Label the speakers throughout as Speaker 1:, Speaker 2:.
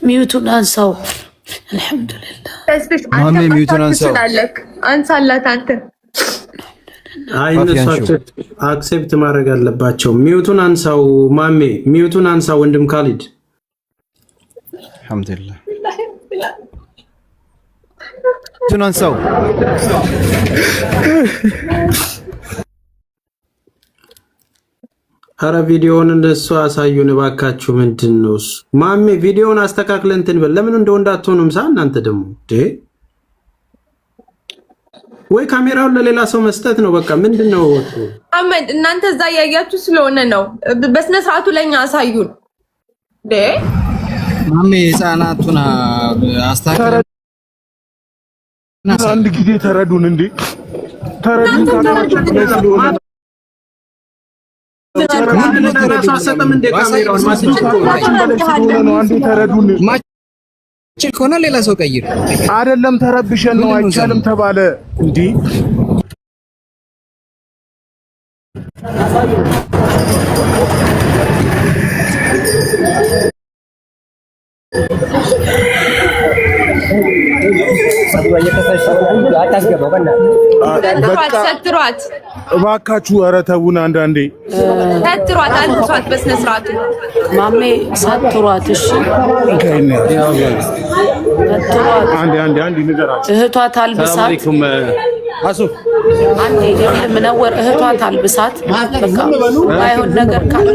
Speaker 1: ميوتون انساو الحمد لله
Speaker 2: مامي ميوتون انساو
Speaker 3: አንሳላት አንተ
Speaker 4: አይ እነሱ አክሴፕት ማድረግ አለባቸው። ሚውቱን አንሳው ማሜ፣ ሚውቱን አንሳው ወንድም ካሊድ።
Speaker 2: አልহামዱሊላህ ሚውቱን አንሳው።
Speaker 4: አረ ቪዲዮውን እንደሱ አሳዩን እባካችሁ። ምንድነው እሱ? ማሜ ቪዲዮውን አስተካክለን እንትን በል። ለምን እንደው እንዳትሆኑም እናንተ ደግሞ ወይ ካሜራውን ለሌላ ሰው መስጠት ነው። በቃ ምንድነው
Speaker 3: አህመድ፣ እናንተ እዛ ያያችሁ ስለሆነ ነው። በስነ ስርዓቱ ለኛ አሳዩን።
Speaker 2: ማሜ ህፃናቱን አስተካክለን
Speaker 5: አንድ ጊዜ ተረዱን እንዴ! ተረዱን ካሜራውን
Speaker 2: ሆነ ሌላ ሰው ቀይር
Speaker 5: አይደለም። ተረብሸን ነው አይቻልም ተባለ እንዴ!
Speaker 3: ሰትሯት
Speaker 5: እባካችሁ። ኧረ ተውን አንዳንዴ
Speaker 3: ሰትሯት፣ አንሷት በስነ ስርዓቱ
Speaker 1: ማሜ ሰትሯት። እሺ
Speaker 5: አንዴ ንገራችሁ።
Speaker 1: እህቷ ታልብሳት።
Speaker 2: አሱ
Speaker 1: አንዴ ምነወር እህቷ ታልብሳት በቃ ባይሆን ነገር ካለ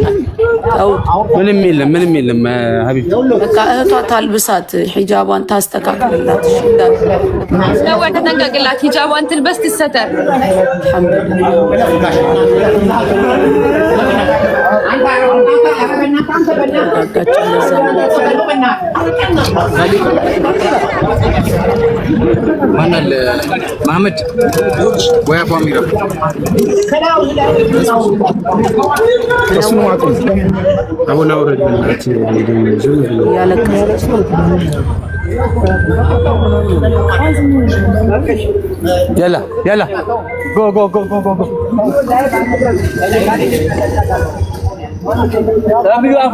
Speaker 2: ምንም የለም ሀቢብ
Speaker 1: በቃ እህቷ ታልብሳት ሒጃቧን ታስተካክልላት
Speaker 3: ነው ተጠንቀቅላት ሒጃቧን ትልበስ ትሰተር
Speaker 2: ማናል መሐመድ ወይ አቡ አሚራ
Speaker 4: አሁን አውረድላት
Speaker 1: ያለቀሰች
Speaker 2: ያላ ጎ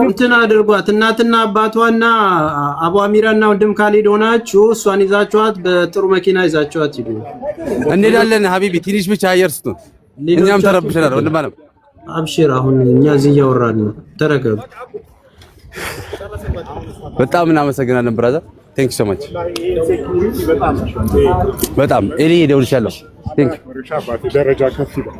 Speaker 4: እንትን አድርጓት እናትና አባቷና አቡ አሚራና ወንድም ካሊድ ሆናችሁ እሷን ይዛችኋት በጥሩ መኪና ይዛችኋት ሂዱ።
Speaker 2: እንሄዳለን ሀቢቢ ትንሽ ብቻ አየር ስጡን። እኛም ተረብሸናል ወንድም አለም
Speaker 4: አብሽር አሁን እኛ እዚህ እያወራን ነው። ተረጋጉ።
Speaker 2: በጣም እናመሰግናለን ብራዘር ቴንክ ዩ ሶ ማች በጣም ኤሊ ደውልሻለሁ ቴንክ ዩ
Speaker 5: ደረጃ ከፍ ይላል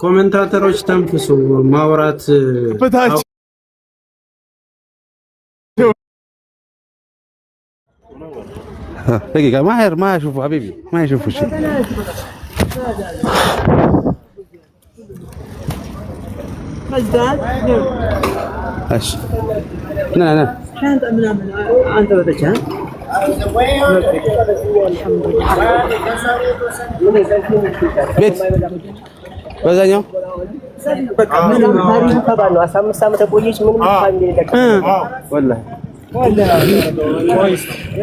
Speaker 4: ኮሜንታተሮች ተንፍሱ ማውራት
Speaker 2: دقيقة ما يشوفوا حبيبي ما يشوفوا شيء ايش لا
Speaker 6: كانت انت بدك
Speaker 2: بيت በዛኛው
Speaker 6: በቃ ምንም ታሪክ ተባለ 15 ዓመት ቆየች ምንም ፋሚሊ ለቀ ወላሂ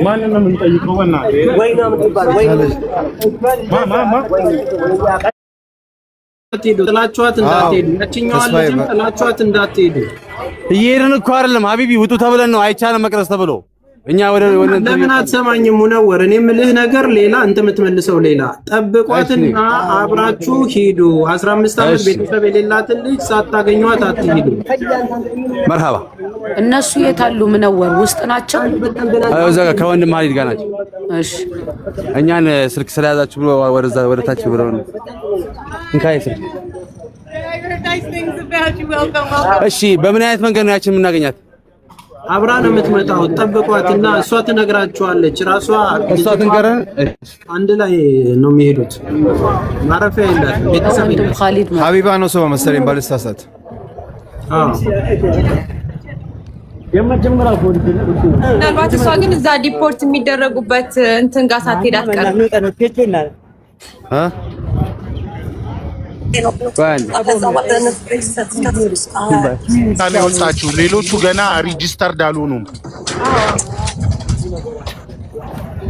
Speaker 5: ማንን ነው የምንጠይቀው?
Speaker 6: ወይ ነው የምትባል ወይ
Speaker 4: ጥላችኋት እንዳትሄዱ ያቺኛዋ ልጅም ጥላችኋት እንዳትሄዱ
Speaker 2: እየሄድን እኮ አይደለም ሀቢቢ ውጡ ተብለን ነው አይቻልም መቅረስ ተብሎ እኛ ወደ
Speaker 4: ለምን አትሰማኝም ሙነወር እኔ የምልህ ነገር ሌላ አንተ የምትመልሰው ሌላ ጠብቋትና አብራችሁ ሂዱ 15 ዓመት ቤተሰብ የሌላትን ልጅ ሳታገኙት አትሂዱ
Speaker 2: መርሃባ
Speaker 1: እነሱ የታሉ ሙነወር ውስጥ ናቸው
Speaker 2: እዛ ጋር ከወንድም ማሊድ ጋር ናቸው
Speaker 1: እሺ
Speaker 2: እኛን ስልክ ስለያዛችሁ ብሎ ወደ ታች ብለው ነው እንካይ ስልክ እሺ በምን አይነት መንገድ ነው ያችን የምናገኛት
Speaker 4: አብራ ነው የምትመጣው ጠብቋትና እሷ ትነግራችኋለች ራሷ
Speaker 2: እሷ ትንገረን
Speaker 4: አንድ ላይ ነው የሚሄዱት ማረፊያ የላት ቤተሰብ
Speaker 1: ካሊድ
Speaker 2: ሀቢባ ነው ሰው መሰለኝ ባልሳሳት
Speaker 3: ምናልባት እሷ ግን እዛ ዲፖርት የሚደረጉበት እንትን ጋር ሳትሄድ አትቀርም
Speaker 5: ወጣችሁ ሌሎቹ ገና ሪጂስተርድ አልሆኑም።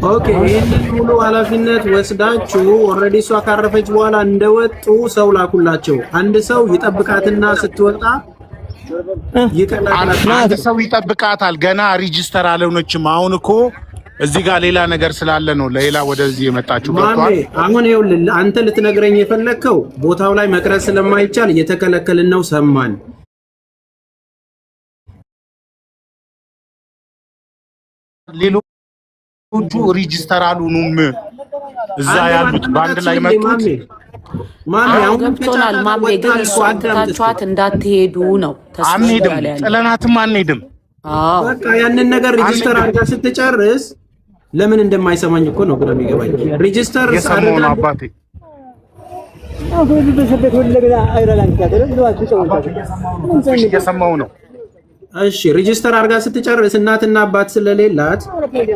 Speaker 4: ኦኬ ይሄንን ሙሉ ኃላፊነት ወስዳችሁ ኦልሬዲ እሷ ካረፈች በኋላ እንደወጡ ሰው ላኩላቸው አንድ ሰው ይጠብቃትና ስትወጣ
Speaker 5: አንድ ሰው ይጠብቃታል ገና ሪጂስተር አልሆነችም አሁን እኮ እዚህ ጋር ሌላ ነገር ስላለ ነው ሌላ ወደዚህ የመጣችሁ ገብቷል
Speaker 4: አሁን ይኸውልህ አንተ ልትነግረኝ የፈለከው ቦታው ላይ መቅረጽ ስለማይቻል እየተከለከልን ነው ሰማን
Speaker 5: ሌሎቹ ሪጂስተር አልሆኑም እዛ ያሉት ባንድ ላይ መጡት
Speaker 4: ማሚ አሁን
Speaker 1: ገብቶናል ማሚ ግን እሷ አትታችኋት እንዳትሄዱ ነው
Speaker 5: አንሄድም ጥለናትም አንሄድም
Speaker 4: በቃ ያንን ነገር ሪጂስተር አድርጋ ስትጨርስ ለምን እንደማይሰማኝ እኮ ነው ግራ የሚገባኝ ሪጂስተር
Speaker 5: የሰማው ነው አባቴ የሰማው ነው
Speaker 4: እሺ ሪጂስተር አድርጋ ስትጨርስ እናትና አባት ስለሌላት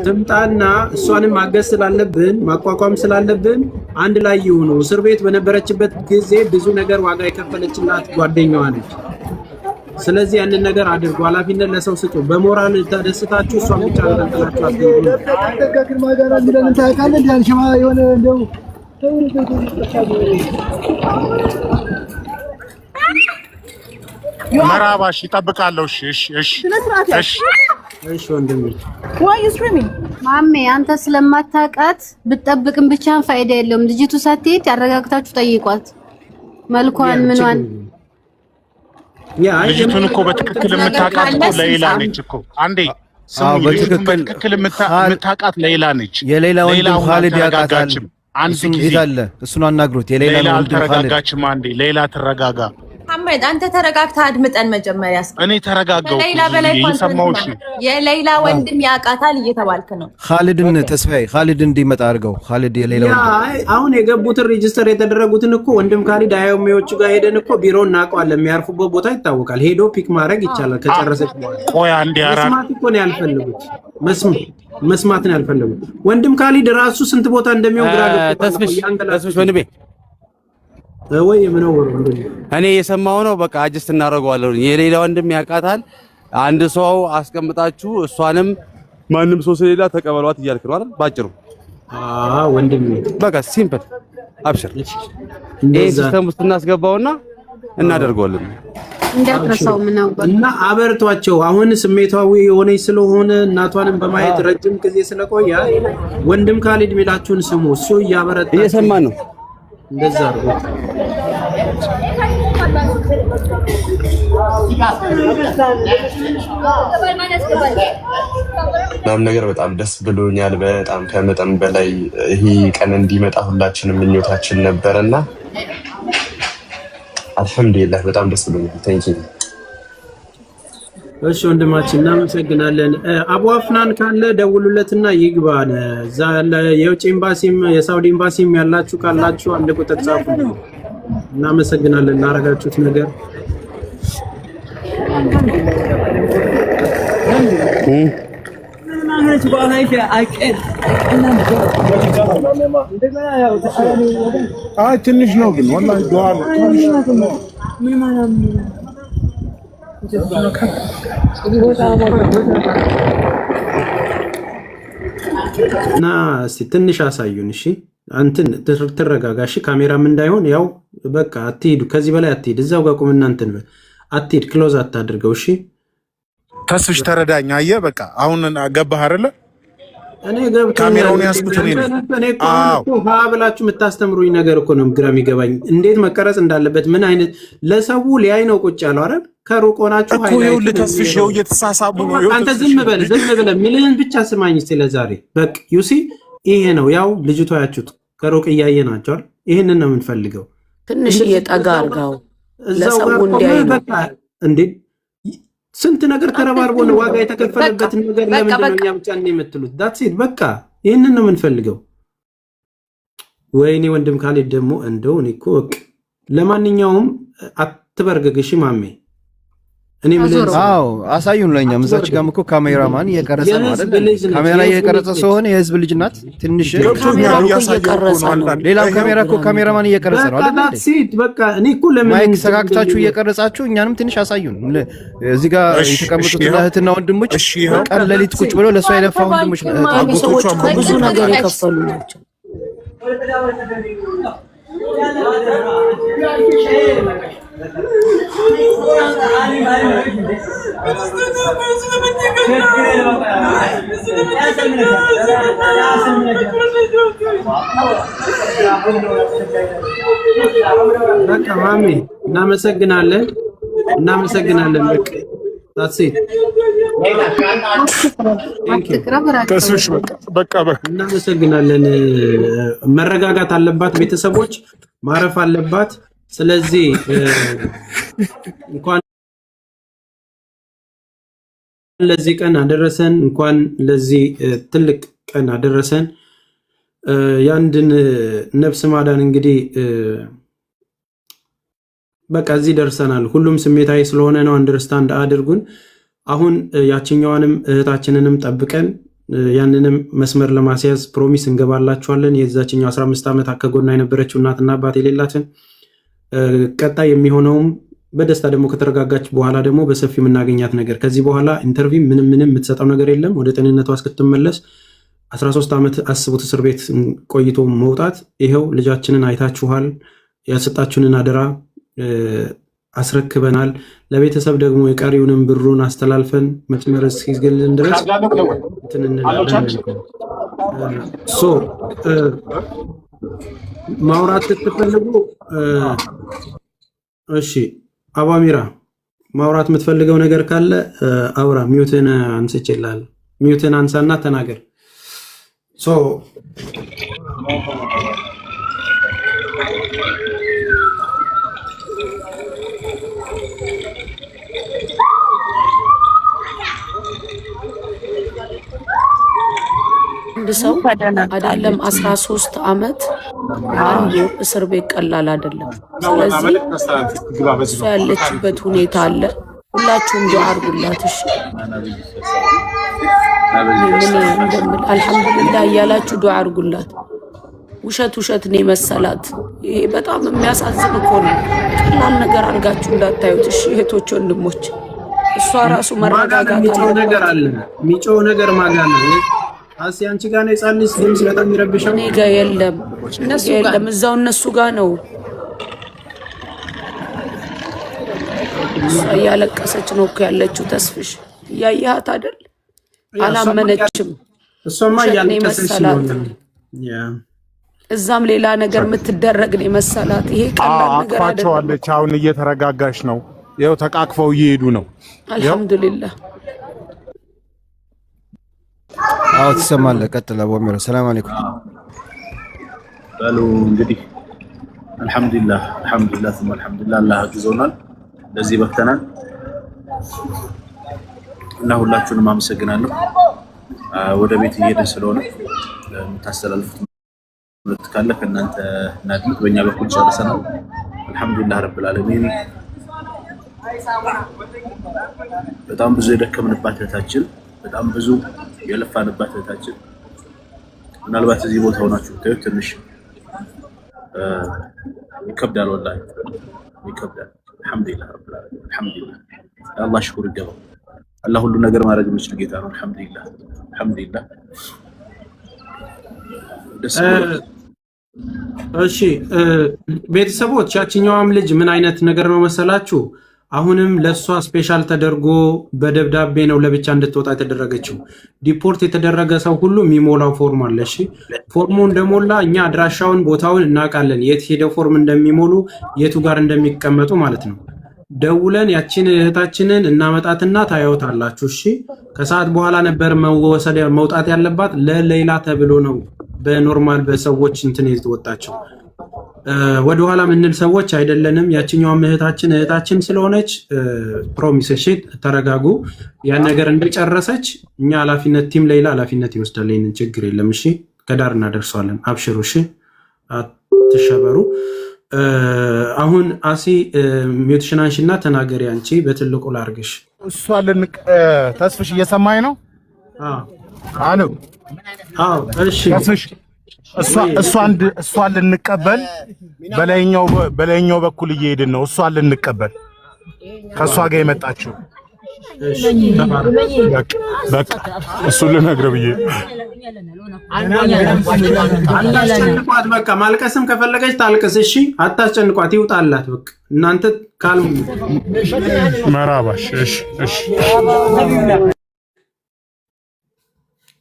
Speaker 4: ትምጣና እሷንም ማገዝ ስላለብን ማቋቋም ስላለብን አንድ ላይ ይሁኑ እስር ቤት በነበረችበት ጊዜ ብዙ ነገር ዋጋ የከፈለችላት ጓደኛዋ ነች ስለዚህ ያንን ነገር አድርጉ ኃላፊነት ለሰው ስጡ በሞራል ተደስታችሁ እሷን ብቻ አንጠላችሁ አትይሉ
Speaker 5: መራባሽ ይጠብቃለሁ እሺ
Speaker 4: እሺ ወንድሜ
Speaker 7: ማሜ አንተ ስለማታውቃት ብትጠብቅም ብቻህን ፋይዳ የለውም። ልጅቱ ሳትሄድ ያረጋግታችሁ ጠይቋት መልኳን ምኗን።
Speaker 5: ልጅቱን እኮ በትክክል የምታውቃት እኮ ሌላ ነች እኮ አንዴ በትክክል የምታውቃት ሌላ ነች።
Speaker 8: የሌላ ወንድም ኻሊድ ያውቃታል።
Speaker 5: አንድ ጊዜ
Speaker 8: እሱን አናግሩት። የሌላ ወንድም ኻሊድ
Speaker 5: ተረጋጋችም። አንዴ ሌላ ተረጋጋ።
Speaker 3: አህመድ አንተ ተረጋግተህ አድምጠን መጀመሪያ።
Speaker 5: እኔ ተረጋጋው
Speaker 3: ሌላ በላይ ኮንሰማውሽ የሌላ ወንድም ያውቃታል እየተባልክ ነው።
Speaker 8: ኻሊድን ተስፋዬ ኻሊድ እንዲመጣ አድርገው። ኻሊድ የሌላ ወንድም
Speaker 4: አሁን የገቡትን ሬጂስተር የተደረጉትን እኮ ወንድም ኻሊድ አያውሚዎች ጋር ሄደን እኮ ቢሮ እናውቀዋለን። የሚያርፉበት ቦታ ይታወቃል። ሄዶ ፒክ ማድረግ ይቻላል ከጨረሰች በኋላ።
Speaker 5: ቆይ አንዴ
Speaker 4: መስማት እኮ ነው ያልፈለጉት። መስማት ነው ያልፈለጉት። ወንድም ኻሊድ ራሱ ስንት ቦታ እንደሚሆን ግራ
Speaker 2: ተስፍሽ ወንድሜ
Speaker 4: ወይ ምነው ወንድም
Speaker 2: እኔ የሰማው ነው። በቃ አጅስት እናደርገዋለን። የሌላ ወንድም ያውቃታል። አንድ ሰው አስቀምጣችሁ እሷንም ማንም ሰው ስለሌላ ተቀበሏት እያልክ ነው አይደል? ባጭሩ
Speaker 4: ወንድም
Speaker 2: በቃ ሲምፕል አብሽር። ይሄ ሲስተም ውስጥ እናስገባውና እናደርገዋለን።
Speaker 7: እንዳትረሳው ምነው
Speaker 4: እና አበርቷቸው። አሁን ስሜታዊ የሆነች ስለሆነ እናቷንም በማየት ረጅም ጊዜ ስለቆየ ወንድም ኻሊድ ሚላችሁን ስሙ። እሱ እያበረታ
Speaker 2: እየሰማን ነው።
Speaker 4: እንደዛ አድርጎ
Speaker 9: ምናምን ነገር በጣም ደስ ብሎኛል። በጣም ከመጠን በላይ ይሄ ቀን እንዲመጣ ሁላችንም ምኞታችን ነበርና አልሐምዱሊላህ በጣም ደስ ብሎኛል። ታንኪ
Speaker 4: እሺ ወንድማችን እናመሰግናለን። አቡ አፍናን ካለ ደውሉለትና ይግባን። እዛ የውጭ ኤምባሲም የሳውዲ ኤምባሲም ያላችሁ ካላችሁ አንድ ቁጥር ጻፉ። እናመሰግናለን ላረጋችሁት ነገር።
Speaker 5: ትንሽ ነው ግን ወላሂ ዱዓ ነው።
Speaker 4: እና እስቲ ትንሽ አሳዩን። እሺ አንተን ትረጋጋ። እሺ ካሜራም እንዳይሆን ያው በቃ አትሄዱ፣ ከዚህ በላይ አትሄድ። እዛው ጋር ቁምና እንትን አትሄድ፣ ክሎዝ አታድርገው። እሺ
Speaker 5: ተስፍሽ ተረዳኝ። አየህ በቃ አሁን ገባህ አይደለ?
Speaker 4: እኔ ገብቶ
Speaker 5: ካሜራውን ያስኩት እኔ
Speaker 4: እኮ ብላችሁ የምታስተምሩኝ ነገር እኮ ነው ግራ የሚገባኝ። እንዴት መቀረጽ እንዳለበት ምን አይነት ለሰው ሊያይ ነው ቁጭ ያለው አይደል? ከሩቅ ሆናችሁ
Speaker 5: ይኸውልህ ተስፍሽ ይኸው እየተሳሳቡ ነው።
Speaker 4: አንተ ዝም በል ሚልህን ብቻ ስማኝ ስለዛሬ በቃ ዩሲ ይሄ ነው ያው ልጅቷ ያችሁት ከሩቅ እያየናቸው አይደል? ይሄንን ነው የምንፈልገው።
Speaker 1: ትንሽ እየጠጋ አድርጋው ለሰው እንዲያይ
Speaker 4: በቃ እንዴ ስንት ነገር ተረባርቦ ነው ዋጋ የተከፈለበትን ነገር ለምንድን ነው እኛ ብቻ የምትሉት? ዳትስ ኢት በቃ ይሄንን ነው የምንፈልገው። ወይኔ ወንድም ኻሊድ ደግሞ እንደው እኔ እኮ በቃ ለማንኛውም አትበርገግሽ ማሜ። እኔ ምን
Speaker 8: አሳዩን ለኛም እዛች ጋርም እኮ ካሜራማን እየቀረጸ ነው አይደል? ካሜራ እየቀረጸ ስለሆነ የህዝብ ልጅ ናት። ትንሽ ሌላው ካሜራ እኮ ካሜራማን እየቀረጸ ነው አይደል?
Speaker 4: በቃ እኔ እኮ ለምን
Speaker 8: ማይክ ሰጋግታችሁ እየቀረጻችሁ እኛንም ትንሽ አሳዩን። እዚህ ጋር የተቀመጡት እህትና ወንድሞች ቀን ሌሊት ቁጭ ብለው ለሷ የለፋ ወንድሞች
Speaker 1: ብዙ ነገር የከፈሉ ናቸው።
Speaker 4: በቃ ማሜ እናመሰግናለን። በቃ ታሴት እናመሰግናለን። መረጋጋት አለባት፣ ቤተሰቦች ማረፍ አለባት። ስለዚህ እንኳን ለዚህ ቀን አደረሰን፣ እንኳን ለዚህ ትልቅ ቀን አደረሰን። ያንድን ነፍስ ማዳን እንግዲህ በቃ እዚህ ደርሰናል። ሁሉም ስሜታዊ ስለሆነ ነው። አንደርስታንድ አድርጉን። አሁን ያችኛዋንም እህታችንንም ጠብቀን ያንንም መስመር ለማስያዝ ፕሮሚስ እንገባላችኋለን። የዛችኛው 15 ዓመት ከጎና የነበረችው እናትና አባት የሌላትን ቀጣይ የሚሆነውም በደስታ ደግሞ ከተረጋጋች በኋላ ደግሞ በሰፊው የምናገኛት ነገር ከዚህ በኋላ ኢንተርቪው ምንም የምትሰጠው ነገር የለም። ወደ ጤንነቷ እስክትመለስ 13 ዓመት አስቡት፣ እስር ቤት ቆይቶ መውጣት። ይኸው ልጃችንን አይታችኋል። ያሰጣችሁንን አደራ አስረክበናል። ለቤተሰብ ደግሞ የቀሪውንም ብሩን አስተላልፈን መስመር እስኪዝገልን ድረስ እንትን እንላለን። ማውራት ስትፈልጉ እሺ አባሚራ ማውራት የምትፈልገው ነገር ካለ አውራ። ሚውትን አንስቼልሃል። ሚውትን አንሳና ተናገር።
Speaker 1: አንድ ሰው አይደለም 13 ዓመት አንድ እስር ቤት ቀላል አይደለም። ስለዚህ እሷ ያለችበት ሁኔታ አለ። ሁላችሁም ዱዓ አድርጉላት። እሺ እንደምል አልሐምዱሊላህ እያላችሁ ዱዓ አድርጉላት። ውሸት ነው መሰላት። ይሄ በጣም የሚያሳዝን እኮ ነው። ቀላል ነገር አድርጋችሁ እንዳታዩት እሺ እህቶች ወንድሞች። እሷ ራሱ መረጋጋት
Speaker 4: አለ። ሚጮህ ነገር ማጋና አሲ አንቺ ጋር ነው የጻልሽ ድምጽ በጣም የሚረብሸው።
Speaker 1: እኔ ጋር የለም እዛው እነሱ ጋር ነው። እሷ እያለቀሰች ነው እኮ ያለችው። ተስፍሽ እያየሃት አይደል? አላመነችም።
Speaker 4: እሷማ እያለቀሰች ነው።
Speaker 1: እዛም ሌላ ነገር የምትደረግ ነው መሰላት። ይሄ ቀላል ነገር አይደለም።
Speaker 5: አቅፋቸዋለች። አሁን እየተረጋጋች ነው። ይኸው ተቃቅፈው እየሄዱ ነው።
Speaker 1: አልሐምዱሊላህ።
Speaker 8: አዎ ትሰማለህ። ቀጥል አቦሚራ። ሰላም አለይኩም
Speaker 10: በሉ እንግዲህ አልሐምዱሊላህ ثم አልሐምዱሊላህ አላህ አግዞናል፣ ለዚህ በክተናል እና ሁላችሁንም አመሰግናለሁ። ወደ ቤት እየሄድን ስለሆነ የምታስተላልፉት መልእክት ካለ ከእናንተ እናድምጥ። በእኛ በኩል ጨርሰናል። አልሐምዱሊላህ ረብል ዓለሚን። በጣም ብዙ የደከምንባት እህታችን፣ በጣም ብዙ የለፋንባት እህታችን ምናልባት እዚህ ቦታ ሆናችሁ ብታዩት ትንሽ ይከብዳል፣ ወላሂ ይከብዳል። አልሐምዱሊላህ ረብል ዓለሚን። አልሐምዱሊላህ አላህ ሽኩር ይገባው። አላህ ሁሉ ነገር ማድረግ የሚችል ጌታ ነው። አልሐምዱሊላህ አልሐምዱሊላህ።
Speaker 4: እሺ ቤተሰቦች፣ ያችኛዋም ልጅ ምን አይነት ነገር ነው መሰላችሁ? አሁንም ለሷ ስፔሻል ተደርጎ በደብዳቤ ነው ለብቻ እንድትወጣ የተደረገችው። ዲፖርት የተደረገ ሰው ሁሉ የሚሞላው ፎርም አለ። እሺ ፎርሙ እንደሞላ እኛ አድራሻውን ቦታውን እናውቃለን፣ የት ሄደው ፎርም እንደሚሞሉ የቱ ጋር እንደሚቀመጡ ማለት ነው። ደውለን ያችን እህታችንን እናመጣትና ታያውታላችሁ። እሺ ከሰዓት በኋላ ነበር መውጣት ያለባት። ለሌላ ተብሎ ነው በኖርማል በሰዎች እንትን የተወጣቸው። ወደኋላ ምንል ሰዎች አይደለንም። ያችኛዋም እህታችን ስለሆነች ፕሮሚስ። እሺ ተረጋጉ። ያን ነገር እንደጨረሰች እኛ ኃላፊነት ቲም ሌላ ኃላፊነት ይወስዳል። ይሄንን ችግር የለም። እሺ ከዳር እናደርሰዋለን። አብሽሩ። እሺ አትሸበሩ። አሁን አሲ ሚውትሽን አንሺና ተናገሪ። አንቺ በትልቁ ላርግሽ።
Speaker 5: እሷ ተስፍሽ እየሰማኝ ነው? አሎ
Speaker 4: አዎ እሺ
Speaker 5: ተስፍሽ እሷን ልንቀበል በላይኛው በኩል እየሄድን ነው። እሷን ልንቀበል ከእሷ ጋር የመጣችው በቃ እሱን ልነግርህ ብዬ
Speaker 4: አታስጨንቋት። በቃ ማልቀስም ከፈለገች ታልቅስ። እሺ አታስጨንቋት፣ ይውጣላት። በቃ እናንተ ካልሙ
Speaker 5: መራባሽ። እሺ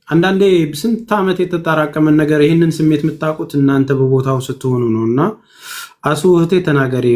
Speaker 4: አንዳንዴ ስንት ዓመት የተጠራቀመን ነገር ይህንን ስሜት የምታውቁት እናንተ በቦታው ስትሆኑ ነው። እና አሱ እህቴ ተናገሪ።